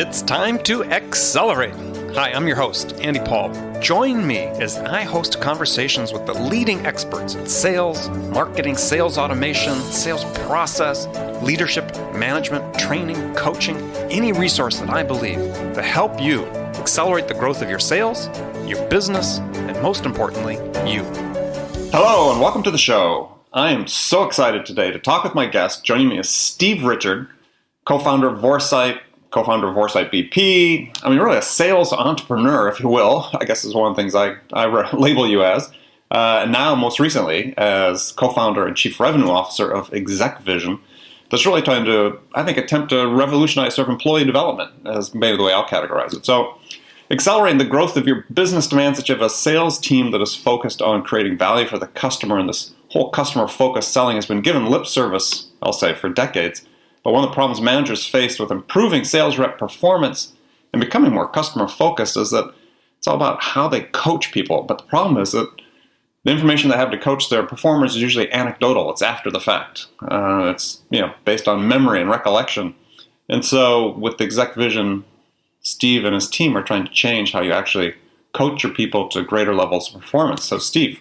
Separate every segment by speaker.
Speaker 1: It's time to accelerate. Hi, I'm your host, Andy Paul. Join me as I host conversations with the leading experts in sales, marketing, sales automation, sales process, leadership, management, training, coaching, any resource that I believe to help you accelerate the growth of your sales, your business, and most importantly, you. Hello, and welcome to the show. I am so excited today to talk with my guest. Joining me is Steve Richard, co-founder of Vorsight, co-founder of VorsightBP. I mean, really a sales entrepreneur, if you will, I guess is one of the things I label you as. And now, most recently, as co-founder and chief revenue officer of Exec Vision, that's really trying to, I think, attempt to revolutionize sort of employee development, as maybe the way I'll categorize it. So, accelerating the growth of your business demands that you have a sales team that is focused on creating value for the customer, and this whole customer-focused selling has been given lip service, I'll say, for decades. But one of the problems managers face with improving sales rep performance and becoming more customer-focused is that it's all about how they coach people. But the problem is that the information they have to coach their performers is usually anecdotal. It's after the fact. It's based on memory and recollection. And so with Exec Vision, Steve and his team are trying to change how you actually coach your people to greater levels of performance. So Steve,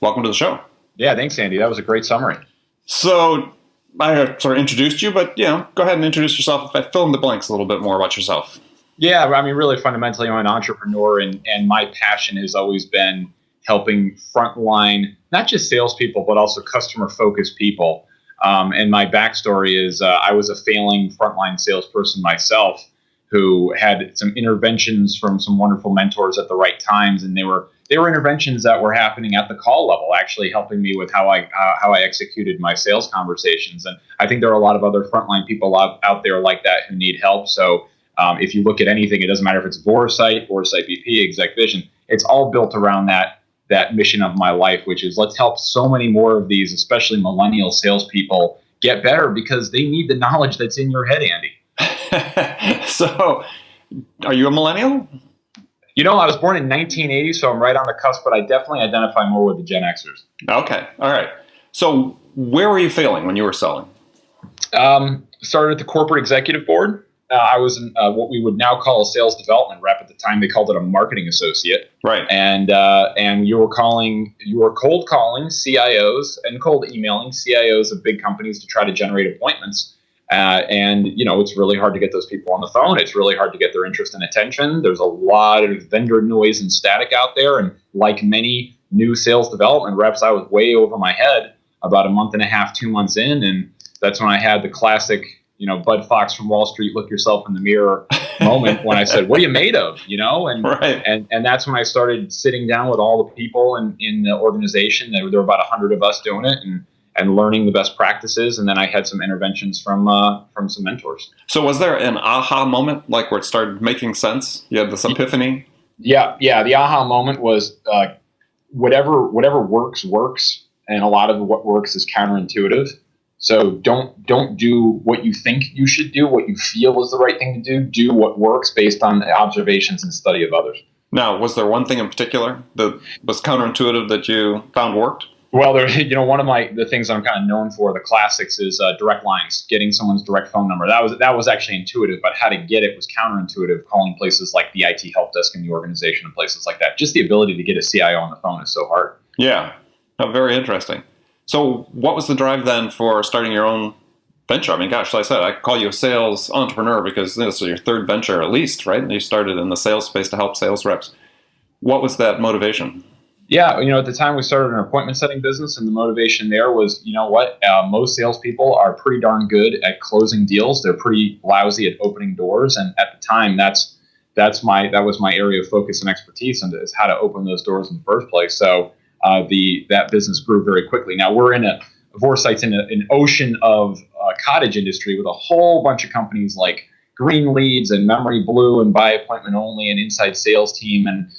Speaker 1: welcome to the show.
Speaker 2: Yeah, thanks, Andy. That was a great summary.
Speaker 1: So I sort of introduced you, but go ahead and introduce yourself. Fill in the blanks a little bit more about yourself.
Speaker 2: Yeah, I mean, really fundamentally, I'm an entrepreneur, and my passion has always been helping frontline, not just salespeople, but also customer-focused people. And my backstory is I was a failing frontline salesperson myself who had some interventions from some wonderful mentors at the right times, and they were interventions that were happening at the call level, actually helping me with how I executed my sales conversations. And I think there are a lot of other frontline people out there like that who need help. So if you look at anything, it doesn't matter if it's Vorsight, VorsightBP, Exec Vision, it's all built around that mission of my life, which is let's help so many more of these, especially millennial salespeople, get better because they need the knowledge that's in your head, Andy.
Speaker 1: So, are you a millennial?
Speaker 2: I was born in 1980, so I'm right on the cusp, but I definitely identify more with the Gen Xers.
Speaker 1: Okay. All right. So where were you failing when you were selling?
Speaker 2: Started at the corporate executive board. I was what we would now call a sales development rep. At the time, they called it a marketing associate.
Speaker 1: Right.
Speaker 2: And you were cold calling CIOs and cold emailing CIOs of big companies to try to generate appointments. It's really hard to get those people on the phone. It's really hard to get their interest and attention. There's a lot of vendor noise and static out there. And like many new sales development reps, I was way over my head about a month and a half, 2 months in. And that's when I had the classic, Bud Fox from Wall Street, look yourself in the mirror moment when I said, what are you made of? And,
Speaker 1: right.
Speaker 2: and that's when I started sitting down with all the people in the organization. There were about 100 of us doing it. And learning the best practices, and then I had some interventions from some mentors.
Speaker 1: So was there an aha moment, like where it started making sense? You had this epiphany?
Speaker 2: Yeah. The aha moment was whatever works, and a lot of what works is counterintuitive. So don't do what you think you should do, what you feel is the right thing to do. Do what works based on observations and study of others.
Speaker 1: Now, was there one thing in particular that was counterintuitive that you found worked?
Speaker 2: Well, one of the things I'm kind of known for, the classics, is direct lines, getting someone's direct phone number. That was actually intuitive, but how to get it was counterintuitive, calling places like the IT help desk in the organization and places like that. Just the ability to get a CIO on the phone is so hard.
Speaker 1: Yeah, very interesting. So what was the drive then for starting your own venture? I mean, gosh, like I said, I call you a sales entrepreneur because this is your third venture at least, right? And you started in the sales space to help sales reps. What was that motivation?
Speaker 2: Yeah, at the time we started an appointment setting business, and the motivation there was, most salespeople are pretty darn good at closing deals. They're pretty lousy at opening doors, and at the time, that was my area of focus and expertise, and is how to open those doors in the first place. So that business grew very quickly. Now we're in Vorsight's in an ocean of cottage industry with a whole bunch of companies like Green Leads and Memory Blue and By Appointment Only and Inside Sales Team and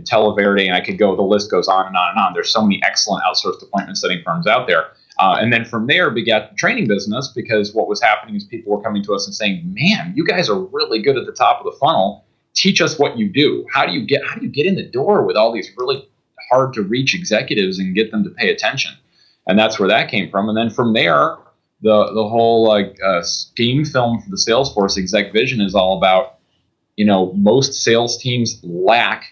Speaker 2: Televerde, and I could go, the list goes on and on and on. There's so many excellent outsourced appointment setting firms out there. And then from there begat the training business, because what was happening is people were coming to us and saying, man, you guys are really good at the top of the funnel. Teach us what you do. How do you get in the door with all these really hard to reach executives and get them to pay attention? And that's where that came from. And then from there, the whole game film for the Salesforce Exec Vision is all about, most sales teams lack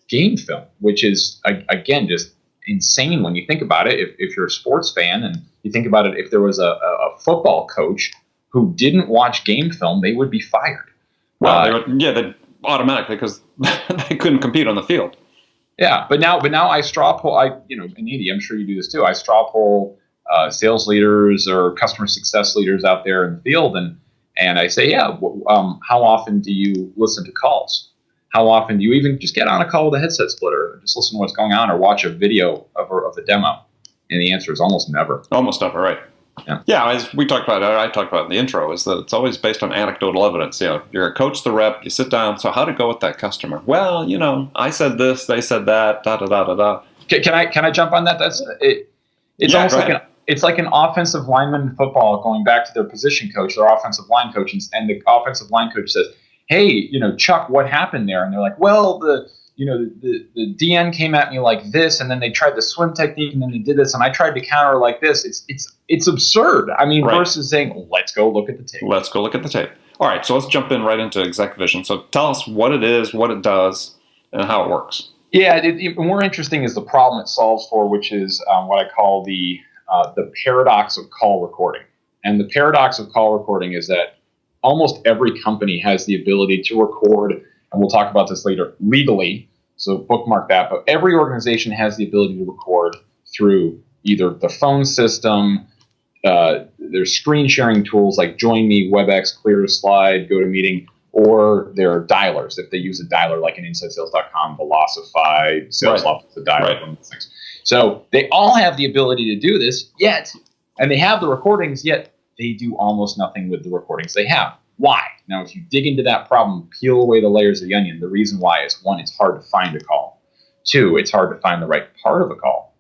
Speaker 2: game film, which is again just insane when you think about it. If you're a sports fan and you think about it, if there was a football coach who didn't watch game film, they would be fired.
Speaker 1: Well, they'd automatically, because they couldn't compete on the field.
Speaker 2: Yeah, but now I straw poll. And Andy, I'm sure you do this too. I straw poll sales leaders or customer success leaders out there in the field, and I say, how often do you listen to calls? How often do you even just get on a call with a headset splitter, or just listen to what's going on, or watch a video of the demo? And the answer is almost never.
Speaker 1: Almost never, right? Yeah, as we talked about, I talked about in the intro, is that it's always based on anecdotal evidence. You're a coach, the rep, you sit down. So how'd it go with that customer? Well, I said this, they said that, da da da da da.
Speaker 2: Can I jump on that? It's almost like it's like an offensive lineman in football going back to their position coach, their offensive line coach, and the offensive line coach says, "Hey, Chuck, what happened there?" And they're like, "Well, the DN came at me like this, and then they tried the swim technique, and then they did this, and I tried to counter like this." It's absurd. I mean, versus saying, "Let's go look at the tape."
Speaker 1: Let's go look at the tape. All right, so let's jump in right into Exec Vision. So tell us what it is, what it does, and how it works.
Speaker 2: Yeah, more interesting is the problem it solves for, which is what I call the paradox of call recording. And the paradox of call recording is that almost every company has the ability to record, and we'll talk about this later, legally, so bookmark that, but every organization has the ability to record through either the phone system, there's screen sharing tools like Join Me, WebEx, ClearSlide, GoToMeeting, or their dialers, if they use a dialer like an InsideSales.com, Velocify, SalesLoft, the dialer, one of those things. So they all have the ability to do this, and they have the recordings, yet they do almost nothing with the recordings they have. Why? Now, if you dig into that problem, peel away the layers of the onion, the reason why is, 1, it's hard to find a call. 2, it's hard to find the right part of a call.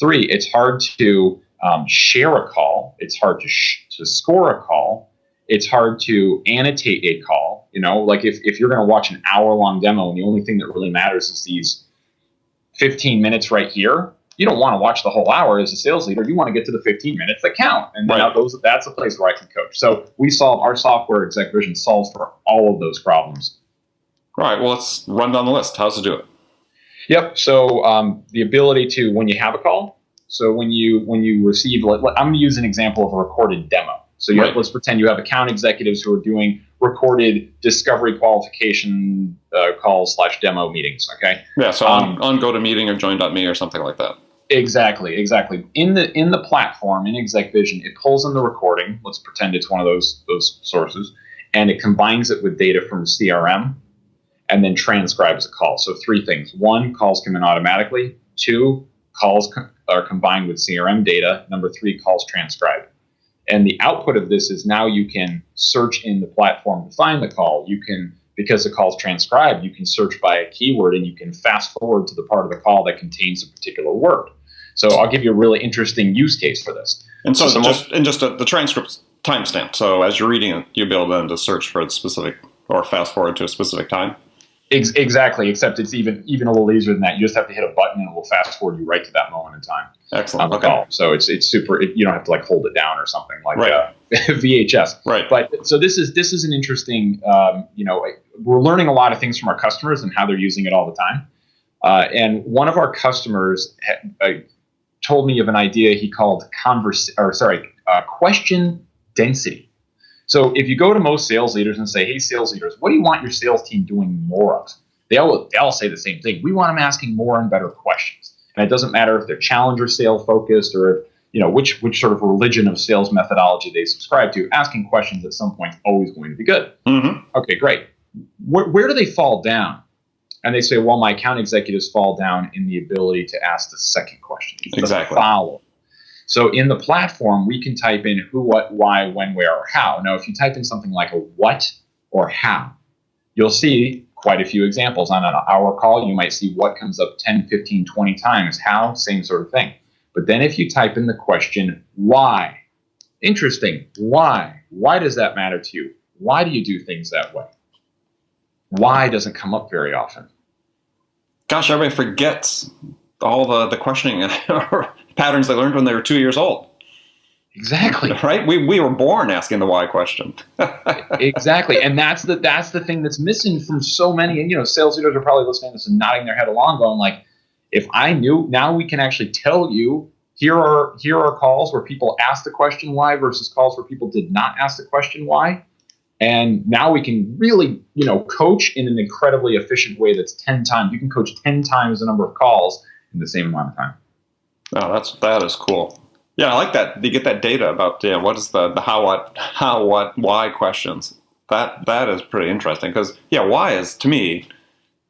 Speaker 2: 3, it's hard to share a call. It's hard to score a call. It's hard to annotate a call. Like if you're going to watch an hour-long demo and the only thing that really matters is these 15 minutes right here, you don't want to watch the whole hour as a sales leader. You want to get to the 15 minutes that count. And that's a place where I can coach. So our software, Exec Vision, solves for all of those problems.
Speaker 1: All right, well, let's run down the list. How's it do it?
Speaker 2: Yep. So the ability to, when you have a call, so when you receive, I'm going to use an example of a recorded demo. So let's pretend you have account executives who are doing recorded discovery qualification calls / demo meetings. Okay.
Speaker 1: Yeah. So on GoToMeeting or Join.me or something like that.
Speaker 2: Exactly. In the platform in Exec Vision, it pulls in the recording. Let's pretend it's one of those sources, and it combines it with data from the CRM, and then transcribes a call. So 3 things: 1, calls come in automatically. 2, calls are combined with CRM data. Number 3, calls transcribed. And the output of this is now you can search in the platform to find the call. You can, because the call's transcribed, you can search by a keyword, and you can fast forward to the part of the call that contains a particular word. So I'll give you a really interesting use case for this.
Speaker 1: And so the transcript's timestamp. So as you're reading it, you'll be able then to search for a specific, or fast forward to a specific time.
Speaker 2: Exactly, except it's even a little easier than that. You just have to hit a button and it will fast forward you right to that moment in time.
Speaker 1: Excellent.
Speaker 2: On the call. So it's super. You don't have to hold it down or something like VHS.
Speaker 1: Right.
Speaker 2: But so this is an interesting. We're learning a lot of things from our customers and how they're using it all the time. And one of our customers told me of an idea he called question density. So if you go to most sales leaders and say, "Hey, sales leaders, what do you want your sales team doing more of?" They all say the same thing. We want them asking more and better questions. And it doesn't matter if they're challenger sales focused or which sort of religion of sales methodology they subscribe to. Asking questions at some point is always going to be good.
Speaker 1: Mm-hmm.
Speaker 2: Okay, great. Where do they fall down? And they say, well, my account executives fall down in the ability to ask the second question.
Speaker 1: Exactly.
Speaker 2: The follow. So in the platform, we can type in who, what, why, when, where, or how. Now, if you type in something like a what or how, you'll see quite a few examples. On an hour call, you might see what comes up 10, 15, 20 times. How, same sort of thing. But then if you type in the question, why? Interesting. Why? Why does that matter to you? Why do you do things that way? Why doesn't come up very often.
Speaker 1: Gosh, everybody forgets all the questioning patterns they learned when they were 2 years old.
Speaker 2: Exactly.
Speaker 1: Right? We were born asking the why question.
Speaker 2: Exactly. And that's the thing that's missing from so many. And, sales leaders are probably listening to this and nodding their head along going like, if I knew, now we can actually tell you, here are calls where people asked the question why versus calls where people did not ask the question why. And now we can really, coach in an incredibly efficient way that's 10 times. You can coach 10 times the number of calls in the same amount of time.
Speaker 1: Oh, that is cool. Yeah, I like that. You get that data about what is the how, what, why questions. That is pretty interesting because why is, to me,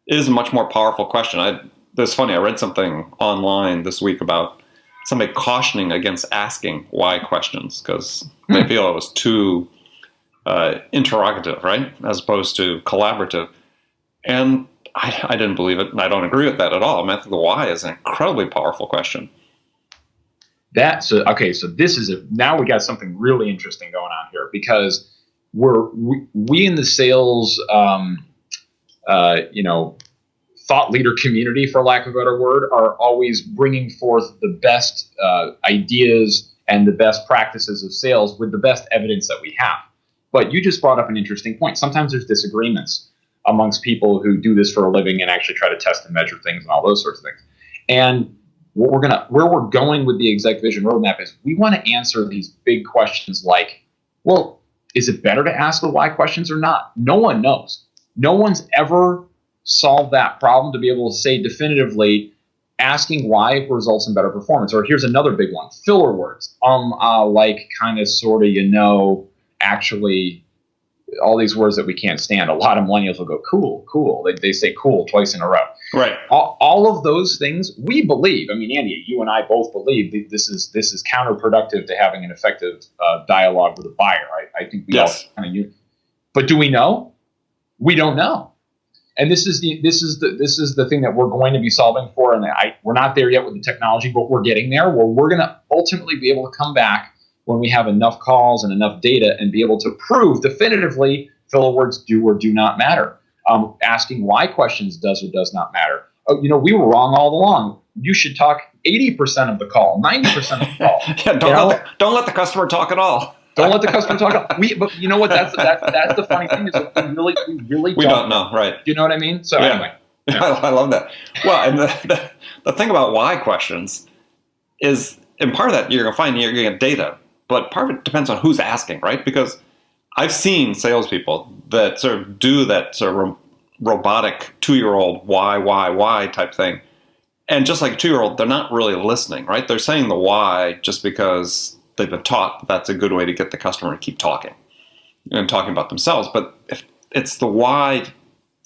Speaker 1: is a much more powerful question. It's funny. I read something online this week about somebody cautioning against asking why questions because they feel it was too interrogative, right, as opposed to collaborative. And I didn't believe it, and I don't agree with that at all. I think the why is an incredibly powerful question.
Speaker 2: So this is now we got something really interesting going on here because we in the sales, thought leader community, for lack of a better word, are always bringing forth the best ideas and the best practices of sales with the best evidence that we have. But you just brought up an interesting point. Sometimes there's disagreements amongst people who do this for a living and actually try to test and measure things and all those sorts of things. And where we're going with the Exec Vision roadmap is we want to answer these big questions like, well, is it better to ask the why questions or not? No one knows. No one's ever solved that problem to be able to say definitively asking why results in better performance. Or here's another big one, filler words. Like, kind of, sort of, actually, all these words that we can't stand. A lot of millennials will go, cool. They say cool twice in a row.
Speaker 1: Right.
Speaker 2: All of those things we believe. I mean, Andy, you and I both believe that this is counterproductive to having an effective dialogue with a buyer. I think we all kind of. But do we know? We don't know. And this is the thing that we're going to be solving for. And we're not there yet with the technology, but we're getting there. Where we're going to ultimately be able to come back when we have enough calls and enough data and be able to prove definitively filler words do or do not matter. Asking why questions does or does not matter. We were wrong all along. You should talk 80% of the call, 90% of the call.
Speaker 1: Don't let the customer talk at all.
Speaker 2: Don't let the customer talk. But you know what? That's the funny thing is that we really
Speaker 1: don't know, right?
Speaker 2: You know what I mean? So anyway,
Speaker 1: I love that. Well, and the thing about why questions is, and part of that you're going to find you're going to get data, but part of it depends on who's asking, right? Because I've seen salespeople that sort of do that sort of robotic 2-year-old why type thing, and just like a 2-year-old, they're not really listening, right? They're saying the why just because they've been taught that's a good way to get the customer to keep talking and talking about themselves. But if it's the why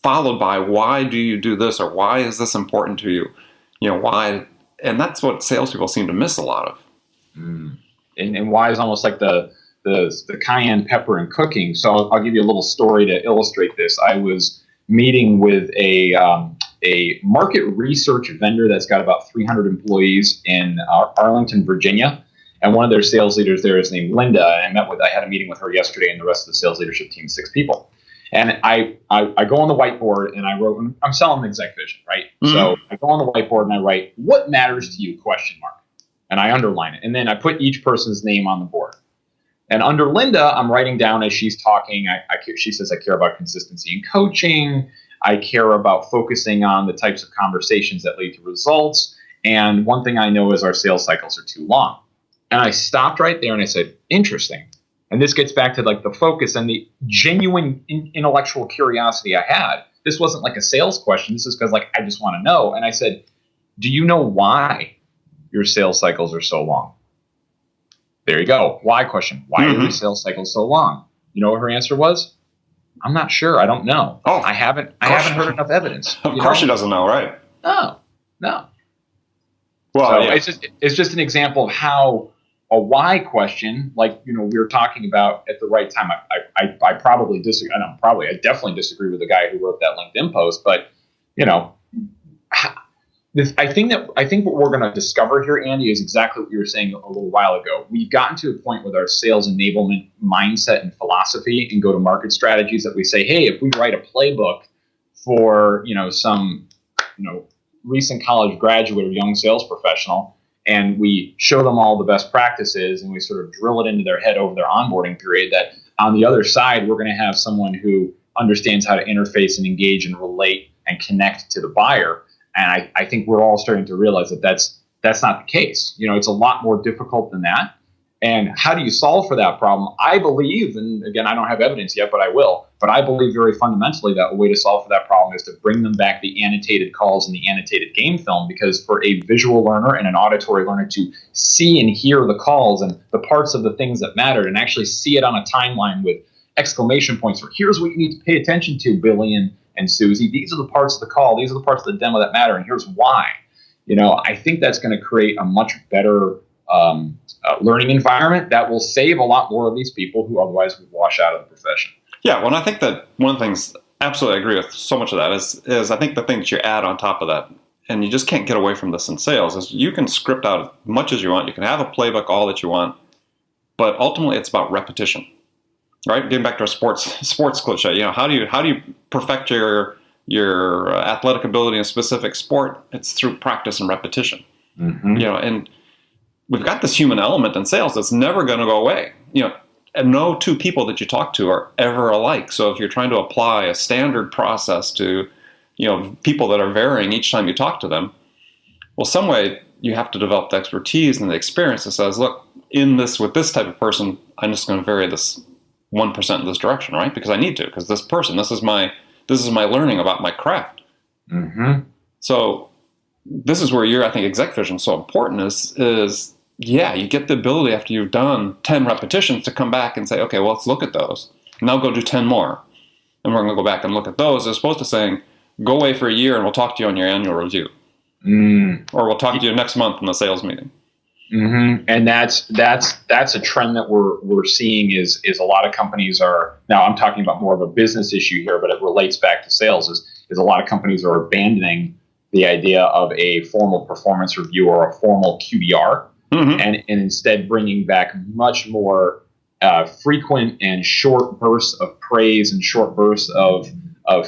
Speaker 1: followed by why do you do this or why is this important to you, why, and that's what salespeople seem to miss a lot of.
Speaker 2: And why is almost like the cayenne pepper in cooking. So I'll give you a little story to illustrate this. I was meeting with a market research vendor that's got about 300 employees in Arlington, Virginia. And one of their sales leaders there is named Linda. And I had a meeting with her yesterday and the rest of the sales leadership team, 6 people. And I go on the whiteboard and I wrote, I'm selling Exec Vision, right? Mm-hmm. So I go on the whiteboard and I write, what matters to you, ? And I underline it. And then I put each person's name on the board. And under Linda, I'm writing down as she's talking, she says, I care about consistency in coaching. I care about focusing on the types of conversations that lead to results. And one thing I know is our sales cycles are too long. And I stopped right there and I said, interesting. And this gets back to like the focus and the genuine intellectual curiosity I had. This wasn't like a sales question. This is because I just want to know. And I said, do you know why your sales cycles are so long? There you go. Why question. Why are your sales cycles so long? You know what her answer was? I'm not sure. I don't know.
Speaker 1: Oh,
Speaker 2: I haven't heard enough evidence.
Speaker 1: Of course she doesn't know, right?
Speaker 2: No.
Speaker 1: Well,
Speaker 2: it's just an example of how a why question, like we were talking about at the right time. I probably disagree. I definitely disagree with the guy who wrote that LinkedIn post. But I think what we're going to discover here, Andy, is exactly what you were saying a little while ago. We've gotten to a point with our sales enablement mindset and philosophy and go-to-market strategies that we say, hey, if we write a playbook for some recent college graduate or young sales professional, and we show them all the best practices and we sort of drill it into their head over their onboarding period, that on the other side, we're going to have someone who understands how to interface and engage and relate and connect to the buyer. And I think we're all starting to realize that that's not the case. It's a lot more difficult than that. And how do you solve for that problem? I believe, and again, I don't have evidence yet, but I will, but I believe very fundamentally that a way to solve for that problem is to bring them back the annotated calls and the annotated game film, because for a visual learner and an auditory learner to see and hear the calls and the parts of the things that mattered and actually see it on a timeline with exclamation points for here's what you need to pay attention to, Billy and Susie. These are the parts of the call. These are the parts of the demo that matter, and here's why. I think that's going to create a much better learning environment that will save a lot more of these people who otherwise would wash out of the profession.
Speaker 1: Yeah, well, and I think that one of the things, absolutely agree with so much of that, is I think the thing that you add on top of that, and you just can't get away from this in sales, is you can script out as much as you want. You can have a playbook, all that you want, but ultimately it's about repetition, right? Getting back to a sports cliche, how do you perfect your athletic ability in a specific sport? It's through practice and repetition.
Speaker 2: Mm-hmm.
Speaker 1: And we've got this human element in sales that's never going to go away. And no two people that you talk to are ever alike. So if you're trying to apply a standard process to, people that are varying each time you talk to them, well, some way you have to develop the expertise and the experience that says, look, with this type of person, I'm just going to vary this 1% in this direction, right? Because I need to, because this person, this is my learning about my craft.
Speaker 2: Mm-hmm.
Speaker 1: So this is where I think Exec Vision is so important is you get the ability after you've done 10 repetitions to come back and say, okay, well, let's look at those. Now go do 10 more. And we're going to go back and look at those, as opposed to saying, go away for a year and we'll talk to you on your annual review. Or we'll talk to you next month in the sales meeting.
Speaker 2: Mm-hmm. And that's a trend that we're seeing is a lot of companies are, now I'm talking about more of a business issue here, but it relates back to sales, is a lot of companies are abandoning the idea of a formal performance review or a formal QBR.
Speaker 1: Mm-hmm.
Speaker 2: And instead bringing back much more frequent and short bursts of praise and short bursts of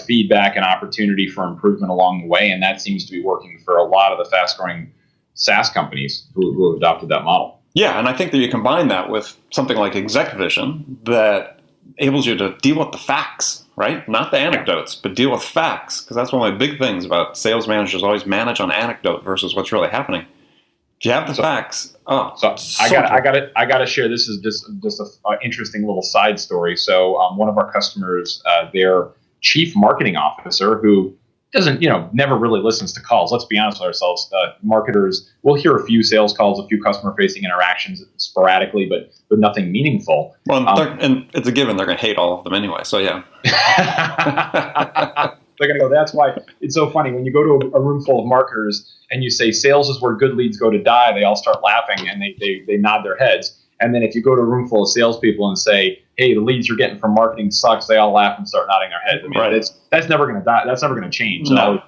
Speaker 2: feedback and opportunity for improvement along the way. And that seems to be working for a lot of the fast-growing SaaS companies who have adopted that model.
Speaker 1: Yeah, and I think that you combine that with something like Exec Vision that enables you to deal with the facts, right? Not the anecdotes, but deal with facts, because that's one of my big things about sales managers always manage on anecdote versus what's really happening. If you have the facts,
Speaker 2: I got to share. This is just an interesting little side story. So one of our customers, their chief marketing officer, who doesn't, never really listens to calls. Let's be honest with ourselves. Marketers will hear a few sales calls, a few customer-facing interactions sporadically, but nothing meaningful.
Speaker 1: Well, and it's a given they're going to hate all of them anyway. So yeah.
Speaker 2: They're going to go, that's why it's so funny. When you go to a room full of marketers and you say sales is where good leads go to die, they all start laughing and they nod their heads. And then if you go to a room full of salespeople and say, hey, the leads you're getting from marketing sucks, they all laugh and start nodding their heads. I mean,
Speaker 1: right.
Speaker 2: That's never going to die. That's never going to change.
Speaker 1: No.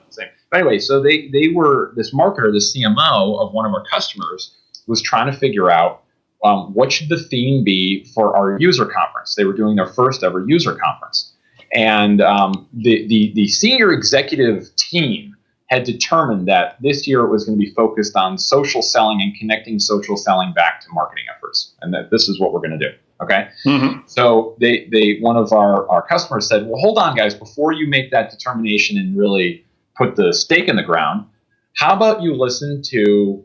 Speaker 2: But anyway, so they were, this marketer, the CMO of one of our customers, was trying to figure out what should the theme be for our user conference. They were doing their first ever user conference. And the senior executive team had determined that this year it was going to be focused on social selling and connecting social selling back to marketing efforts, and that this is what we're going to do. Okay.
Speaker 1: Mm-hmm.
Speaker 2: So one of our customers said, well, hold on, guys, before you make that determination and really put the stake in the ground, how about you listen to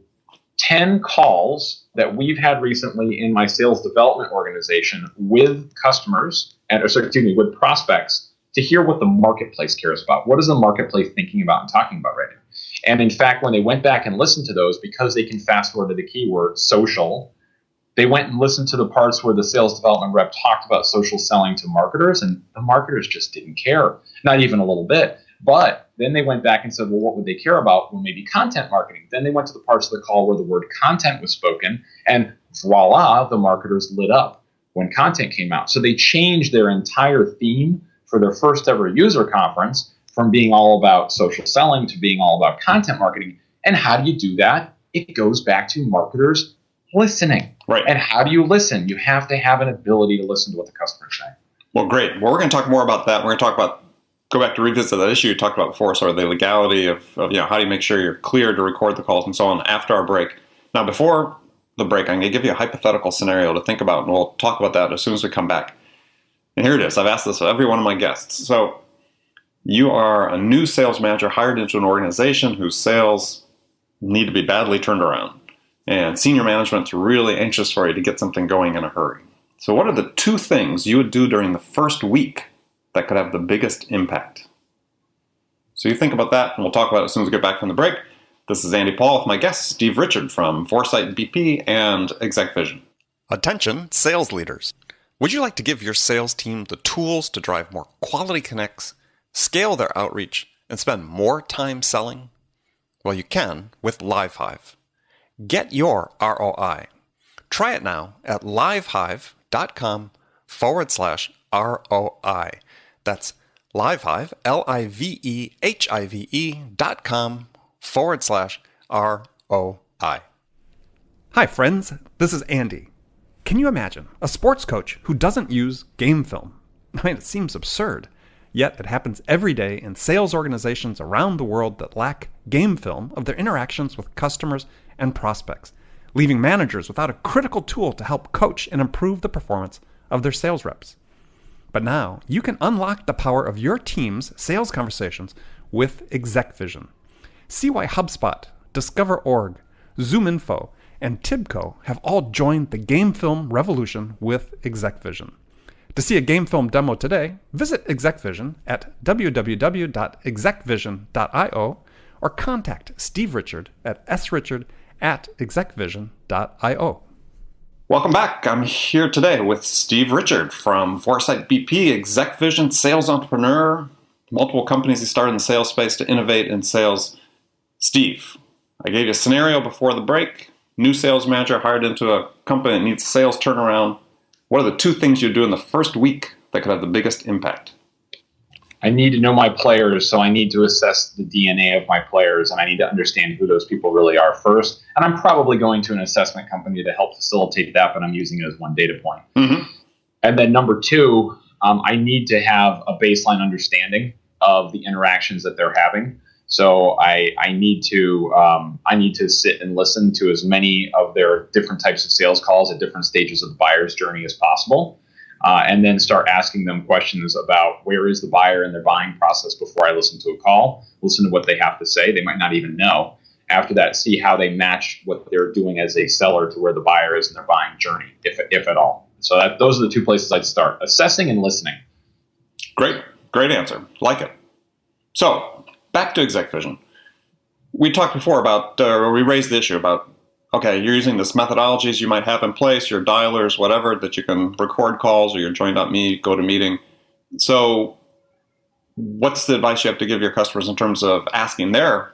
Speaker 2: 10 calls that we've had recently in my sales development organization with customers with prospects to hear what the marketplace cares about. What is the marketplace thinking about and talking about right now? And in fact, when they went back and listened to those, because they can fast forward to the keyword social, they went and listened to the parts where the sales development rep talked about social selling to marketers, and the marketers just didn't care, not even a little bit. But then they went back and said, well, what would they care about? Well, maybe content marketing. Then they went to the parts of the call where the word content was spoken, and voila, the marketers lit up when content came out. So they changed their entire theme for their first ever user conference from being all about social selling to being all about content marketing. And how do you do that? It goes back to marketers listening.
Speaker 1: Right.
Speaker 2: And how do you listen? You have to have an ability to listen to what the customer is saying.
Speaker 1: Well, great. Well, we're going to talk more about that. We're going to talk about, go back to revisit that issue you talked about before, sort of the legality of how do you make sure you're clear to record the calls and so on after our break.
Speaker 3: Now, before the break, I'm going to give you a hypothetical scenario to think about, and we'll talk about that as soon as we come back. And here it is. I've asked this of every one of my guests. So you are a new sales manager hired into an organization whose sales need to be badly turned around. And senior management's really anxious for you to get something going in a hurry. So what are the 2 things you would do during the first week that could have the biggest impact? So you think about that, and we'll talk about it as soon as we get back from the break. This is Andy Paul with my guest, Steve Richard from Vorsight and VorsightBP and Exec Vision.
Speaker 1: Attention, sales leaders. Would you like to give your sales team the tools to drive more quality connects, scale their outreach, and spend more time selling? Well, you can with LiveHive. Get your ROI. Try it now at livehive.com/ROI. That's LiveHive, livehive.com/ROI. Hi, friends. This is Andy. Can you imagine a sports coach who doesn't use game film? I mean, it seems absurd. Yet it happens every day in sales organizations around the world that lack game film of their interactions with customers and prospects, leaving managers without a critical tool to help coach and improve the performance of their sales reps. But now you can unlock the power of your team's sales conversations with ExecVision. See why HubSpot, DiscoverOrg, ZoomInfo, and Tibco have all joined the game film revolution with ExecVision. To see a game film demo today, visit ExecVision at www.execvision.io or contact Steve Richard at srichard@execvision.io.
Speaker 3: Welcome back. I'm here today with Steve Richard from Vorsight BP, Exec Vision, sales entrepreneur, multiple companies he started in the sales space to innovate in sales. Steve, I gave you a scenario before the break. New sales manager hired into a company that needs sales turnaround. What are the 2 things you do in the first week that could have the biggest impact?
Speaker 2: I need to know my players, so I need to assess the DNA of my players, and I need to understand who those people really are first. And I'm probably going to an assessment company to help facilitate that, but I'm using it as one data point.
Speaker 3: Mm-hmm.
Speaker 2: And then number 2, I need to have a baseline understanding of the interactions that they're having. So I need to sit and listen to as many of their different types of sales calls at different stages of the buyer's journey as possible. And then start asking them questions about where is the buyer in their buying process before I listen to a call, listen to what they have to say. They might not even know. After that, see how they match what they're doing as a seller to where the buyer is in their buying journey, if at all. So those are the 2 places I'd start, assessing and listening.
Speaker 3: Great answer. Like it. So back to Exec Vision. We talked before about, we raised the issue about, okay, you're using this methodologies you might have in place, your dialers, whatever, that you can record calls or your join.me, go to meeting. So what's the advice you have to give your customers in terms of asking their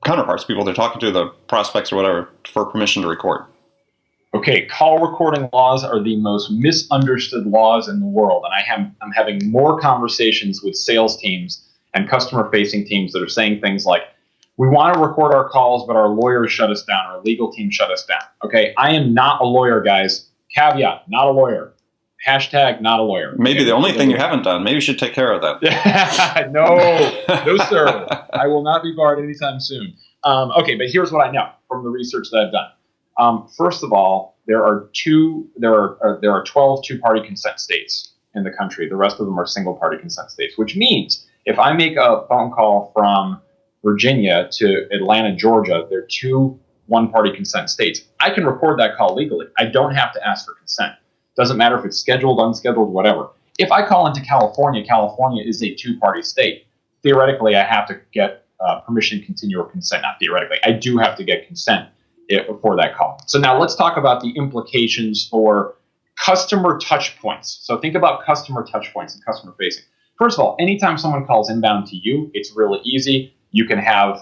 Speaker 3: counterparts, people they're talking to, the prospects or whatever, for permission to record?
Speaker 2: Okay, call recording laws are the most misunderstood laws in the world. And I'm having more conversations with sales teams and customer-facing teams that are saying things like, we want to record our calls, but our lawyers shut us down, our legal team shut us down. Okay, I am not a lawyer, guys. Caveat, not a lawyer. Hashtag not a lawyer.
Speaker 3: Maybe the only thing you haven't done. Maybe you should take care of that.
Speaker 2: No, sir. I will not be barred anytime soon. Okay, but here's what I know from the research that I've done. First of all, there are 12 two-party consent states in the country. The rest of them are single-party consent states, which means if I make a phone call from Virginia to Atlanta, Georgia, they're 2 one-party consent states. I can record that call legally. I don't have to ask for consent. Doesn't matter if it's scheduled, unscheduled, whatever. If I call into California, California is a 2-party state. Theoretically, I have to get permission, continue, or consent. Not theoretically. I do have to get consent for that call. So now let's talk about the implications for customer touch points. So think about customer touch points and customer facing. First of all, anytime someone calls inbound to you, it's really easy. You can have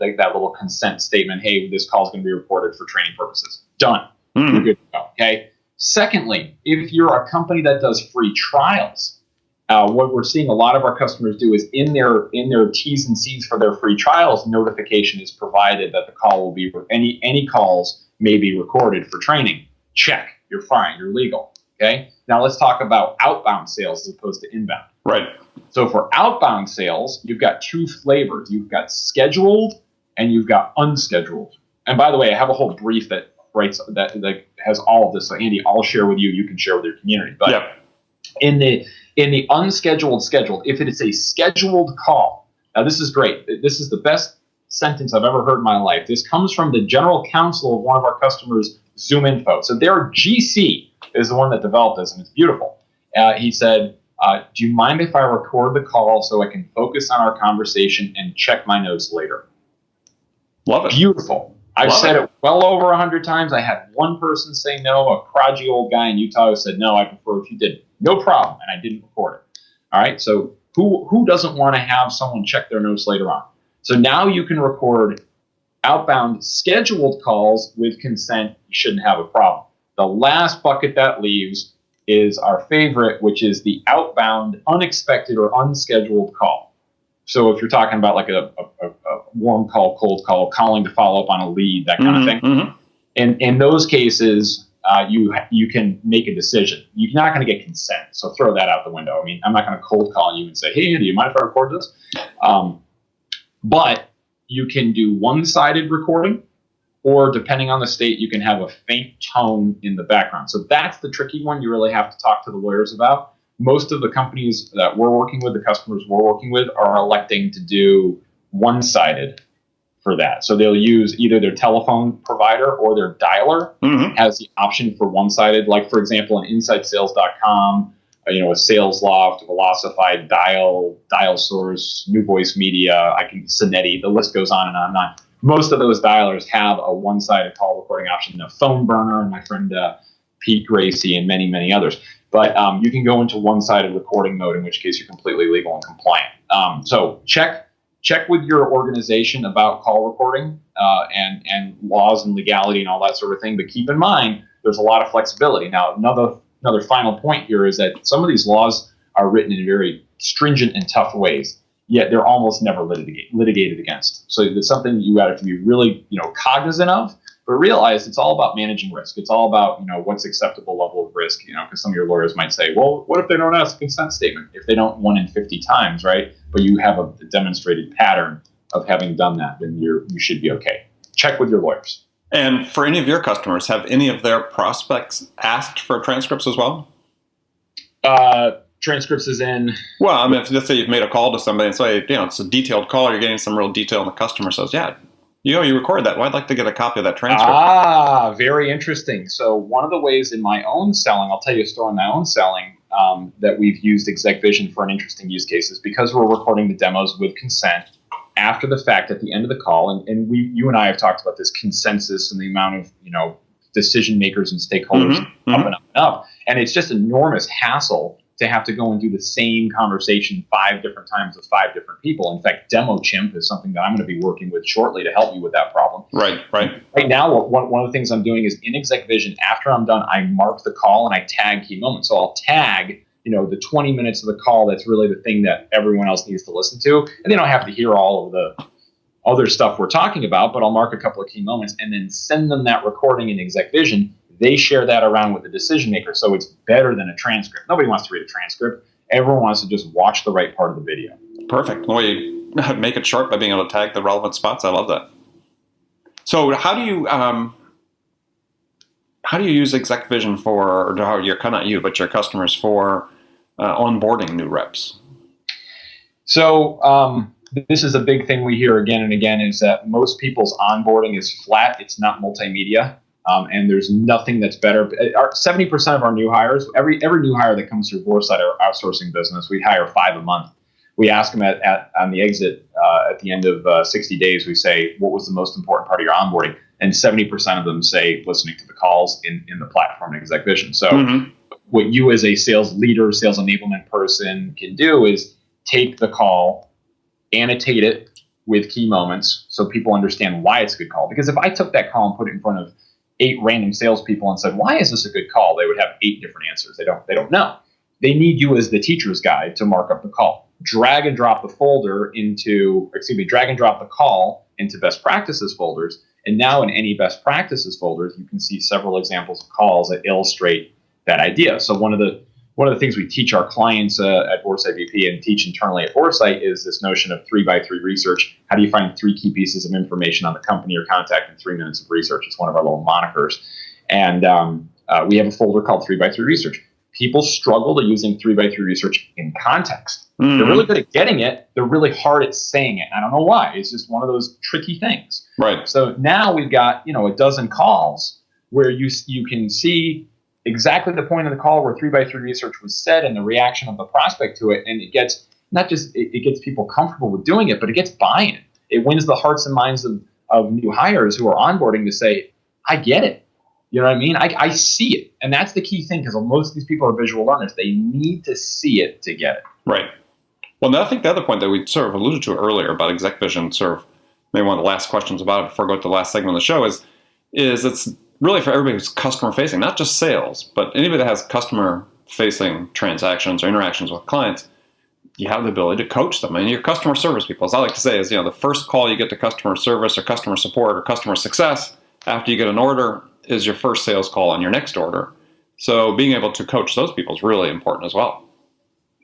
Speaker 2: that little consent statement, hey, this call is going to be recorded for training purposes. Done. You're good to go, okay? Secondly, if you're a company that does free trials, what we're seeing a lot of our customers do is in their T's and C's for their free trials, notification is provided that the call will be, any calls may be recorded for training. Check. You're fine. You're legal. Okay? Now let's talk about outbound sales as opposed to inbound.
Speaker 3: Right.
Speaker 2: So for outbound sales, you've got 2 flavors. You've got scheduled and you've got unscheduled And by the way, I have a whole brief that writes that has all of this. So Andy, I'll share with you. You can share with your community. But
Speaker 3: Yep.
Speaker 2: in the unscheduled scheduled, if it is a scheduled call, now this is great. This is the best sentence I've ever heard in my life. This comes from the general counsel of one of our customers, Zoom Info. So their GC is the one that developed this, and it's beautiful. He said, do you mind if I record the call so I can focus on our conversation and check my notes later?
Speaker 3: Love it.
Speaker 2: Beautiful. I've said it well over 100 times. I had one person say no, a crotchety old guy in Utah who said, no, I prefer if you did. No problem. And I didn't record it. All right. So who doesn't want to have someone check their notes later on? So now you can record outbound scheduled calls with consent. You shouldn't have a problem. The last bucket that leaves is our favorite, which is the outbound unexpected or unscheduled call. So if you're talking about like a warm call, cold call, calling to follow up on a lead, that kind of thing. Mm-hmm. In those cases, you can make a decision. You're not going to get consent, so throw that out the window. I mean, I'm not going to cold call you and say, hey, Andy, do you mind if I record this? But you can do one-sided recording, or depending on the state, you can have a faint tone in the background. So that's the tricky one you really have to talk to the lawyers about. Most of the companies that we're working with, the customers we're working with, are electing to do one-sided for that. So they'll use either their telephone provider or their dialer has the option for one-sided. Like, for example, on InsideSales.com, a SalesLoft, Velocify, Dial Source, New Voice Media, Cinetti, the list goes on and on and on. Most of those dialers have a one-sided call recording option. A Phone Burner, and my friend Pete Gracie, and many, many others. But you can go into one-sided recording mode, in which case you're completely legal and compliant. So check with your organization about call recording and laws and legality and all that sort of thing. But keep in mind, there's a lot of flexibility. Now, another final point here is that some of these laws are written in very stringent and tough ways, yet they're almost never litigated against. So it's something you have to be really cognizant of. But realize it's all about managing risk. It's all about, what's acceptable level of risk, because some of your lawyers might say, well, what if they don't ask a consent statement? If they don't 1 in 50 times, right? But you have a demonstrated pattern of having done that, then you should be okay. Check with your lawyers.
Speaker 3: And for any of your customers, have any of their prospects asked for transcripts as well?
Speaker 2: Transcripts is in?
Speaker 3: Well, I mean, let's say you've made a call to somebody and say, it's a detailed call. You're getting some real detail, and the customer says, yeah, you recorded that. Well, I'd like to get a copy of that transcript.
Speaker 2: Very interesting. So one of the ways in my own selling, I'll tell you a story in my own selling, that we've used Exec Vision for an interesting use case is because we're recording the demos with consent after the fact at the end of the call. And you and I have talked about this consensus and the amount of, decision makers and stakeholders up and up and up. And it's just enormous hassle to have to go and do the same conversation 5 different times with 5 different people. In fact, Demo Chimp is something that I'm going to be working with shortly to help you with that problem.
Speaker 3: Right.
Speaker 2: Right now, one of the things I'm doing is in Exec Vision, after I'm done, I mark the call and I tag key moments. So I'll tag, the 20 minutes of the call that's really the thing that everyone else needs to listen to. And they don't have to hear all of the other stuff we're talking about, but I'll mark a couple of key moments and then send them that recording in Exec Vision. They share that around with the decision maker, so it's better than a transcript. Nobody wants to read a transcript. Everyone wants to just watch the right part of the video.
Speaker 3: Perfect. Well, you make it short by being able to tag the relevant spots. I love that. So how do you use Exec Vision for, or not you, but your customers for onboarding new reps? So this is a big thing we hear again and again, is that most people's onboarding is flat. It's not multimedia. And there's nothing that's better. 70% of our new hires, every new hire that comes through Vorsight, our outsourcing business, we hire 5 a month. We ask them on the exit at the end of 60 days, we say, what was the most important part of your onboarding? And 70% of them say listening to the calls in the platform in Exec Vision. So what you as a sales leader, sales enablement person can do is take the call, annotate it with key moments so people understand why it's a good call. Because if I took that call and put it in front of 8 random salespeople and said, why is this a good call? They would have 8 different answers. They don't know. They need you as the teacher's guide to mark up the call. Drag and drop the call into best practices folders. And now in any best practices folders, you can see several examples of calls that illustrate that idea. So one of
Speaker 2: one of the things we teach our clients at VorsightBP and teach internally at Vorsight is this notion of 3x3 research. How do you find 3 key pieces of information on the company or contact in 3 minutes of research? It's one of our little monikers. And we have a folder called 3x3 research. People struggle to using 3x3 research in context. They're really good at getting it. They're really hard at saying it. I don't know why. It's just one of those tricky things.
Speaker 3: Right.
Speaker 2: So now we've got, a dozen calls where you can see exactly the point of the call where 3x3 research was said and the reaction of the prospect to it. And it gets not just it gets people comfortable with doing it, but it gets buy-in. It wins the hearts and minds of new hires who are onboarding to say, I get it. You know what I mean? I see it. And that's the key thing, because most of these people are visual learners. They need to see it to get it.
Speaker 3: Right. Well, I think the other point that we sort of alluded to earlier about Exec Vision, sort of maybe one of the last questions about it before I go to the last segment of the show, is it's really for everybody who's customer facing, not just sales, but anybody that has customer facing transactions or interactions with clients. You have the ability to coach them. And your customer service people, as I like to say, is the first call you get to customer service or customer support or customer success after you get an order is your first sales call on your next order. So being able to coach those people is really important as well.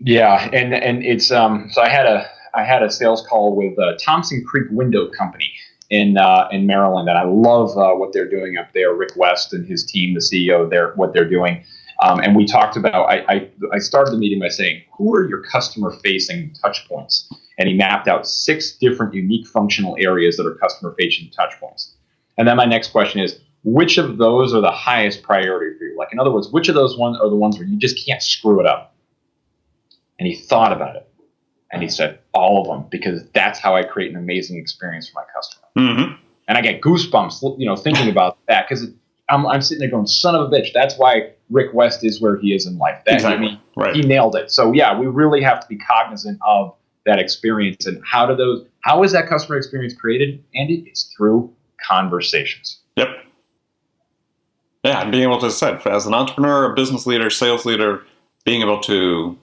Speaker 2: Yeah, and it's so I had a sales call with Thompson Creek Window Company in Maryland, and I love what they're doing up there. Rick West and his team, the CEO there, what they're doing. And we talked about, I started the meeting by saying, who are your customer-facing touch points? And he mapped out 6 different unique functional areas that are customer-facing touch points. And then my next question is, which of those are the highest priority for you? Like, in other words, which of those ones are the ones where you just can't screw it up? And he thought about it. And he said, all of them, because that's how I create an amazing experience for my customer.
Speaker 3: Mm-hmm.
Speaker 2: And I get goosebumps, thinking about that, because I'm sitting there going, son of a bitch. That's why Rick West is where he is in life.
Speaker 3: Exactly. Right.
Speaker 2: He nailed it. So yeah, we really have to be cognizant of that experience and how is that customer experience created? Andy, it's through conversations.
Speaker 3: Yep. Yeah, and being able to say, as an entrepreneur, a business leader, sales leader, being able to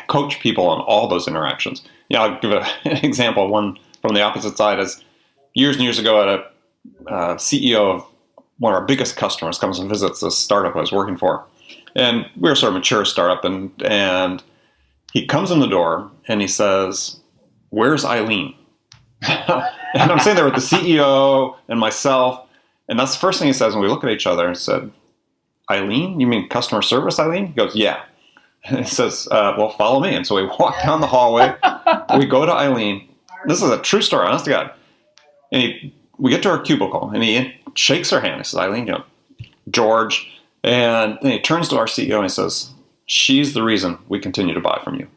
Speaker 3: coach people on all those interactions. I'll give an example. One from the opposite side is years and years ago, a CEO of one of our biggest customers comes and visits this startup I was working for. And we were sort of a mature startup, and he comes in the door and he says, "Where's Eileen?" And I'm sitting there with the CEO and myself, and that's the first thing he says when we look at each other and said, "Eileen? You mean customer service, Eileen?" He goes, "Yeah." And he says, "Well, follow me." And so we walk down the hallway. We go to Eileen. This is a true story, honest to God. And we get to our cubicle, and he shakes her hand. He says, "Eileen, George." And then he turns to our CEO and he says, "She's the reason we continue to buy from you."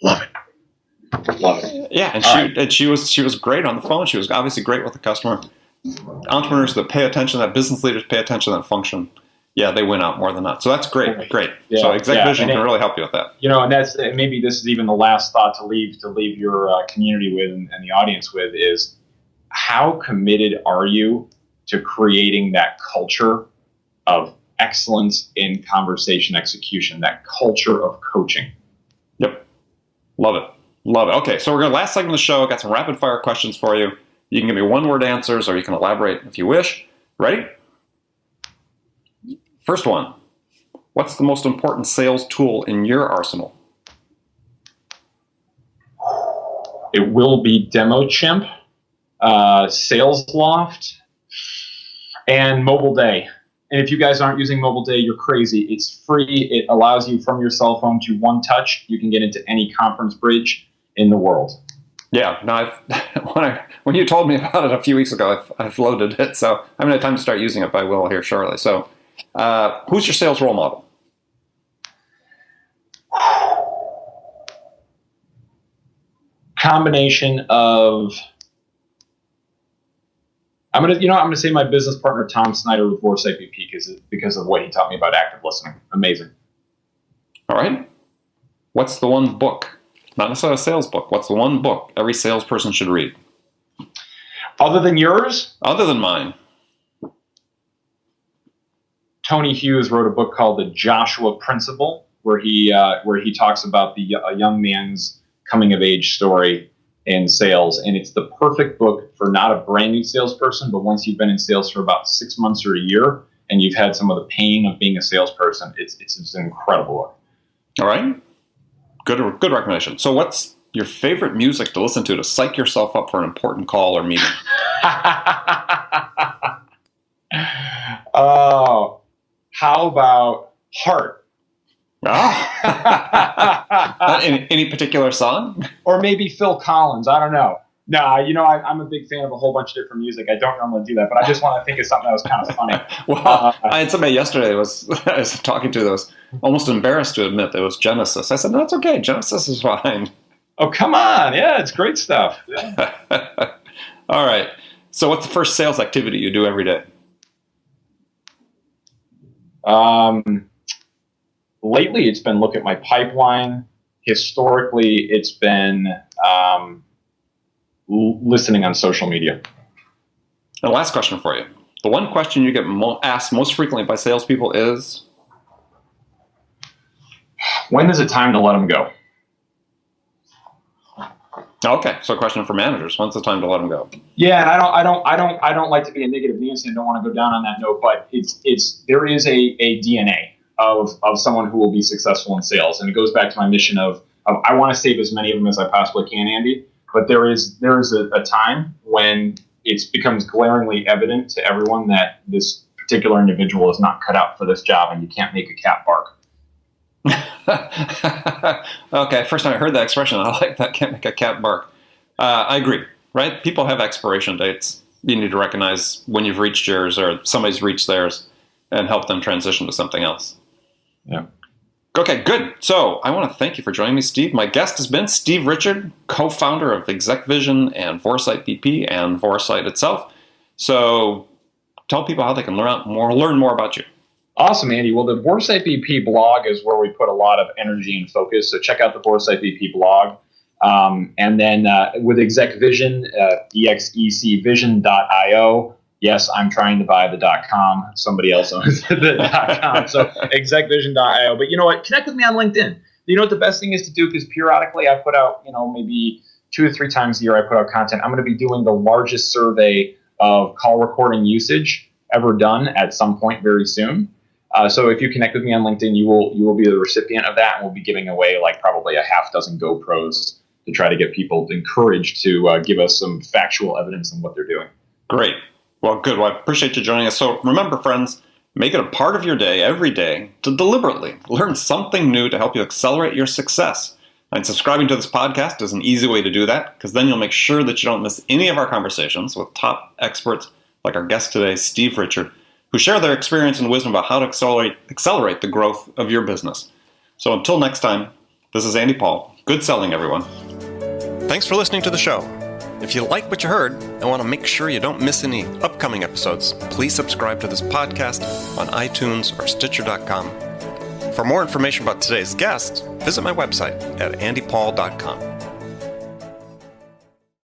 Speaker 2: Love it. Love it.
Speaker 3: Yeah, and she was great on the phone. She was obviously great with the customer. Entrepreneurs that pay attention, that business leaders pay attention, that function, yeah, they win out more than not. So that's great. Yeah, so Exec Vision can really help you with that.
Speaker 2: And that's maybe this is even the last thought to leave your community with and the audience with is, how committed are you to creating that culture of excellence in conversation execution, that culture of coaching?
Speaker 3: Yep. Love it. Love it. Okay, so we're going to last segment of the show. Got some rapid fire questions for you. You can give me one-word answers, or you can elaborate if you wish. Ready? First one. What's the most important sales tool in your arsenal?
Speaker 2: It will be DemoChimp, Sales Loft, and Mobile Day. And if you guys aren't using Mobile Day, you're crazy. It's free. It allows you from your cell phone to one touch. You can get into any conference bridge in the world.
Speaker 3: Yeah, no, when you told me about it a few weeks ago, I've loaded it, so I haven't had time to start using it, but I will here shortly. So, who's your sales role model?
Speaker 2: Combination of, I'm gonna say my business partner Tom Snyder with VorsightBP because of what he taught me about active listening. Amazing.
Speaker 3: All right. What's the one book? Not necessarily a sales book. What's the one book every salesperson should read?
Speaker 2: Other than yours?
Speaker 3: Other than mine.
Speaker 2: Tony Hughes wrote a book called The Joshua Principle, where he talks about a young man's coming of age story in sales, and it's the perfect book for not a brand new salesperson, but once you've been in sales for about 6 months or a year, and you've had some of the pain of being a salesperson, it's just incredible.
Speaker 3: All right. Good recommendation. So what's your favorite music to listen to psych yourself up for an important call or meeting?
Speaker 2: Oh, how about Heart?
Speaker 3: Ah. Any particular song?
Speaker 2: Or maybe Phil Collins. I don't know. No, I'm a big fan of a whole bunch of different music. I don't normally do that, but I just want to think of something that was kind of funny.
Speaker 3: Well, I had somebody yesterday I was talking to that was almost embarrassed to admit that it was Genesis. I said, no, it's okay. Genesis is fine.
Speaker 2: Oh, come on. Yeah, it's great stuff. Yeah.
Speaker 3: All right. So what's the first sales activity you do every day?
Speaker 2: Lately, it's been look at my pipeline. Historically, it's been listening on social media.
Speaker 3: And last question for you. The one question you get asked most frequently by salespeople is?
Speaker 2: When is it time to let them go?
Speaker 3: Okay, so a question for managers. When's the time to let them go?
Speaker 2: Yeah, and I don't like to be a negative Nancy and don't want to go down on that note, but there is a DNA of someone who will be successful in sales, and it goes back to my mission of I want to save as many of them as I possibly can, Andy. But there is a time when it becomes glaringly evident to everyone that this particular individual is not cut out for this job, and you can't make a cat bark.
Speaker 3: Okay, first time I heard that expression, I like that, can't make a cat bark. I agree, right? People have expiration dates. You need to recognize when you've reached yours or somebody's reached theirs and help them transition to something else.
Speaker 2: Yeah.
Speaker 3: Okay, good. So I want to thank you for joining me, Steve. My guest has been Steve Richard, co-founder of Exec Vision and VorsightBP and Vorsight itself. So tell people how they can learn more about you.
Speaker 2: Awesome, Andy. Well, the VorsightBP blog is where we put a lot of energy and focus. So check out the VorsightBP blog. And then with Exec Vision, execvision.io. Yes, I'm trying to buy the .com. Somebody else owns the .com. So execvision.io. But you know what? Connect with me on LinkedIn. You know what the best thing is to do? Because periodically I put out, maybe 2 or 3 times a year I put out content. I'm going to be doing the largest survey of call recording usage ever done at some point very soon. So if you connect with me on LinkedIn, you will be the recipient of that, and we'll be giving away like probably a half dozen GoPros to try to get people encouraged to give us some factual evidence on what they're doing.
Speaker 3: Great. Well, good. Well, I appreciate you joining us. So remember, friends, make it a part of your day every day to deliberately learn something new to help you accelerate your success. And subscribing to this podcast is an easy way to do that, because then you'll make sure that you don't miss any of our conversations with top experts like our guest today, Steve Richard, who share their experience and wisdom about how to accelerate the growth of your business. So until next time, this is Andy Paul. Good selling, everyone.
Speaker 1: Thanks for listening to the show. If you like what you heard and want to make sure you don't miss any upcoming episodes, please subscribe to this podcast on iTunes or Stitcher.com. For more information about today's guest, visit my website at andypaul.com.